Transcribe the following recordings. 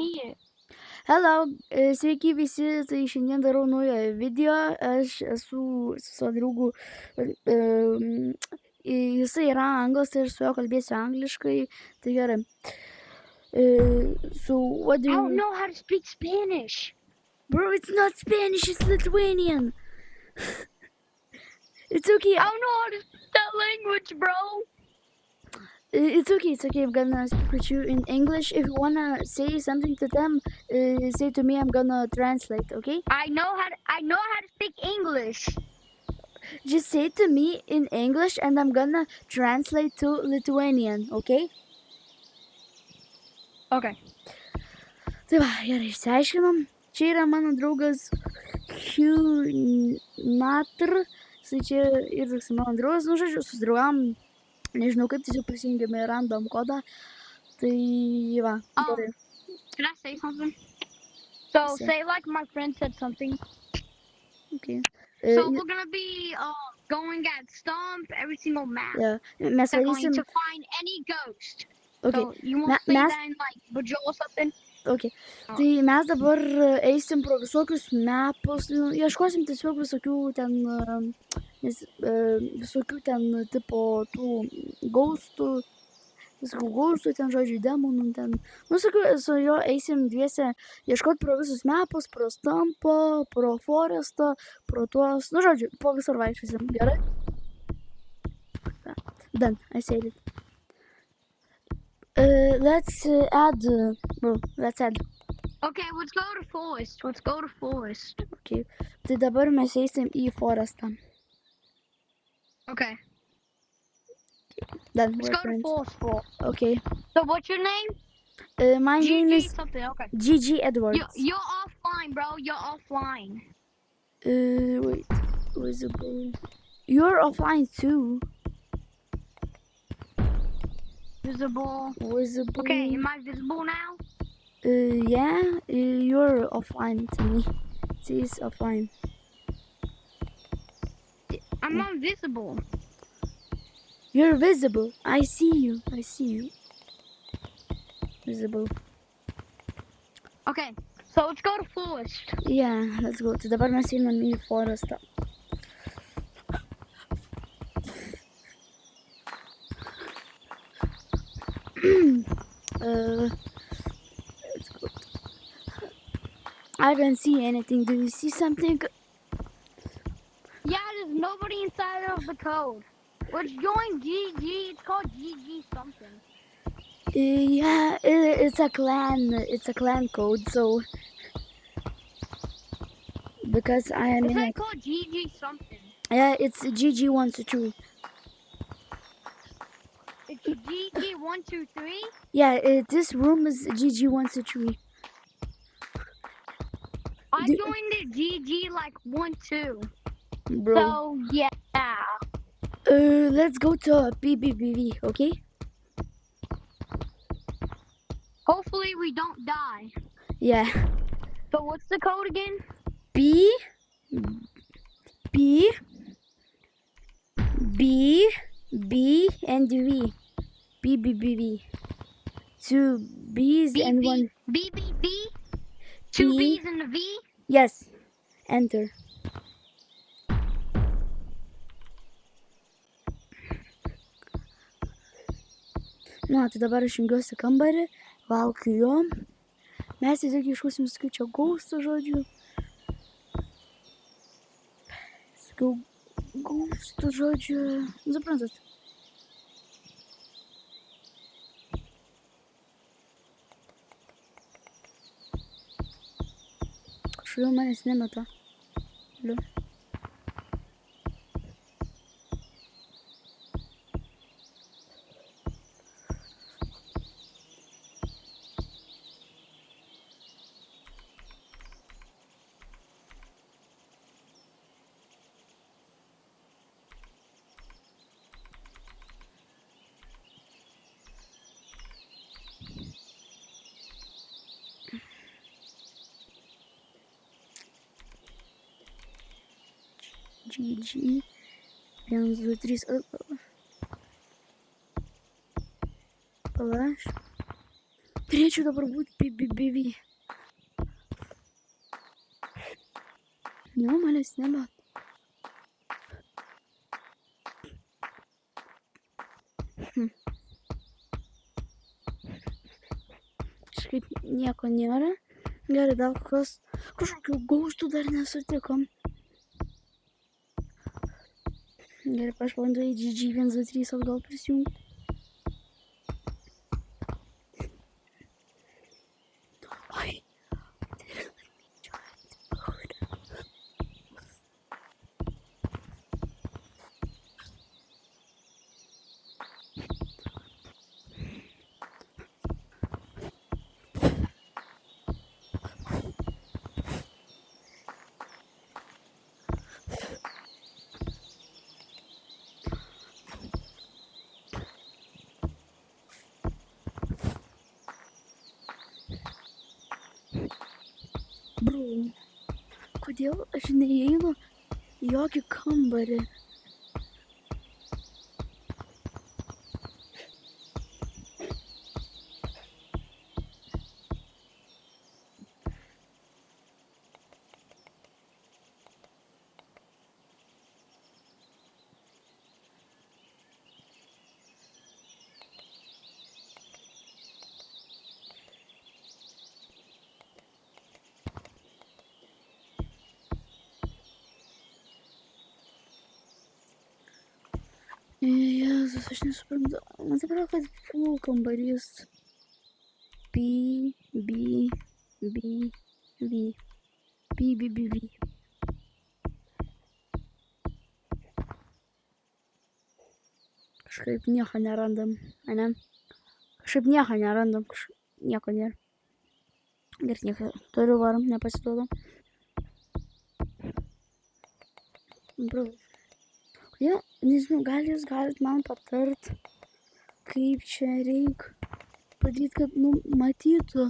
me. Hello, sveiki visi, tai šiandien darau naują video, aš esu su savo draugu, jisai yra anglas, tai aš su juo kalbėsiu angliškai, tai gerai. So what do I don't you... know how to speak Spanish. Bro, it's not Spanish, it's Lithuanian. It's okay. I don't know how to speak that language, bro. It's okay, I'm gonna speak with you in English. If you wanna say something to them, say to me, I'm gonna translate, okay? I know how to speak English. Just say to me in English and I'm gonna translate to Lithuanian, okay? Okay. Tai va, gerai, išsiaiškinom. Čia yra mano draugas Hunatr. Jisai čia ir toks mano draugas, nu žodžiu, susidraugam. Nežinau, kaip tiesiog prisijungėme random kodą. Tai va, gerai. Can I say something? So Say. say like my friend said something. Okay. So we're gonna be going at Stump every single map. Yeah. Mes They're going varysim... to find any ghost. Okay. So you want to say that in like Bajol or something? Okay. Tai mes dabar eisim pro visokius mapus, nu, ieškosim tiesiog visokių ten, visokių ten tipo tų gaustų, ten, žodžiu, demonų, ten. Nu, sakiau, su juo eisim dviese ieškot pro visus mapus, pro Stumpą, pro Forestą, pro tuos, nu, žodžiu, po visur vaikščiosim, gerai? Done, I said it. Let's add. Okay, let's go to Forest. Okay. Tai dabar mes eisim į Forestą. Okay. Then let's go to Forest. Okay. So what's your name? My name is something. Okay. Gigi Edwards. You're offline, bro. You're offline. Wait. Visible. You're offline too. Visible. Okay, am I visible now? Yeah, you're offline to me. It says offline. I'm invisible. You're visible. I see you. Visible. Okay, so let's go to Forest. Yeah, let's go. Tai dabar mes einam į Forestą. Let's go. I don't see anything. Do you see something? Yeah, there's nobody inside of the code. Let's join GG. It's called GG something. Yeah, it's a clan. It's a clan code. So because I am. Is it called GG something? Yeah, it's GG123. It's GG123? Yeah, this room is GG123. I joined it GG like 1-2. Bro. So yeah. Let's go to BBBV, okay? Hopefully we don't die. Yeah. So what's the code again? B and V. BBBV. 2 B's and 1 BBB? 2 B's and a V? Yes. Enter. Nu, tai dabar aš jungiuosi kambarį, laukiu jo. Mes tiesiog ieškosim visokių čia gaustų, žodžiu. Sakiau, gaustų, žodžiu. Suprantat? Kažkodėl manęs nemeta. Liu. GG 1, 2, 3 palaš. Norėčiau dabar būti BBV. Jo, manęs nebe. Kažkaip nieko nėra. Gerai, dar kažkokių gaustų dar nesutikom. Gerai, aš bandu į GG123 atgal prisijungti. Ai. Bro, kodėl aš neįeinu į jokį kambarį? Jėzus, aš nesuprantu. Man atrodo, kad full kambarys. B. Kažkaip nieko nerandam, ane? Kažkaip nieko nerandam, nieko nėra. Ir nieko. Toliau varom, nepasiduodam. Bro. Ja, nežinau, gal jūs galit man patart, kaip čia reik padaryti, kad, matytų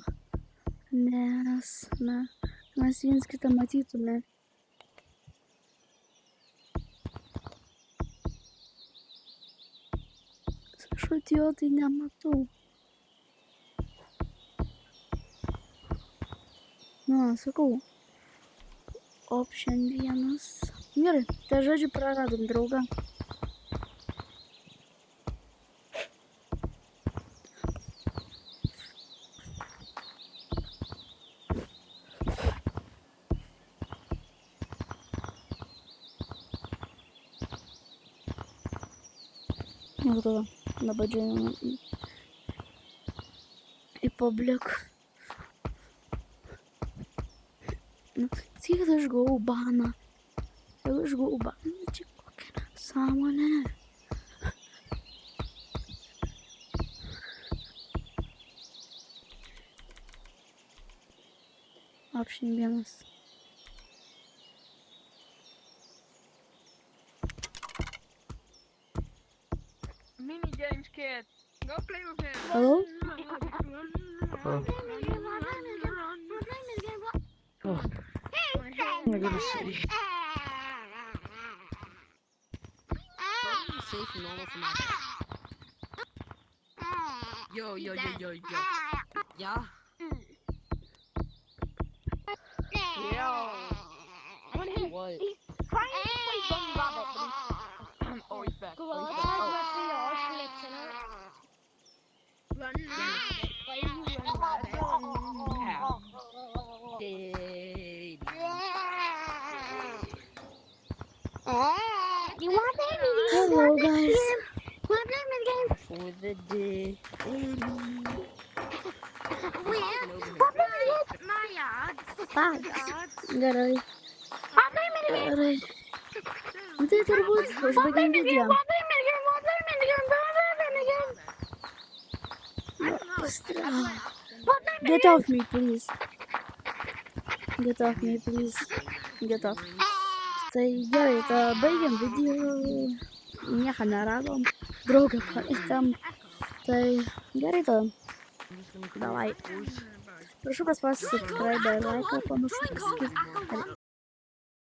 mes viens kitą matytume. Aš atėjo, tai nematau. Sakau. Option 1. Gerai, tai žodžiu praradom draugą. Nieko tada, dabar džiaujame į public. Tik aš gavau baną. Jeigu aš gavau baną, čia kokia nesąmonė. Option 1. Mini games kid. Go play with him. Hello? Oh, I'm gonna go to city. Safe and normal for my Yo. Yeah. What? He's trying to play Bunny Rabbit, but he's... Oh, he's back. Go Oh, on, he's back. Oh. You want to play mini game? Hello, guys. Want to play mini game? For the day. Want to play mini game? Tak, gerai. Want to play mini game? Gerai. Tai turbūt užbaigiam video. Want to play mini game? Want to play mini game? Want to play mini game? Get off me, please. Get off me, please. Get off. Tai gerai, tai baigiam video. Nieko neradom. Draugą pametėm. Tai gerai tada. Davai. Prašau paspausti subscribe ir like, panašu,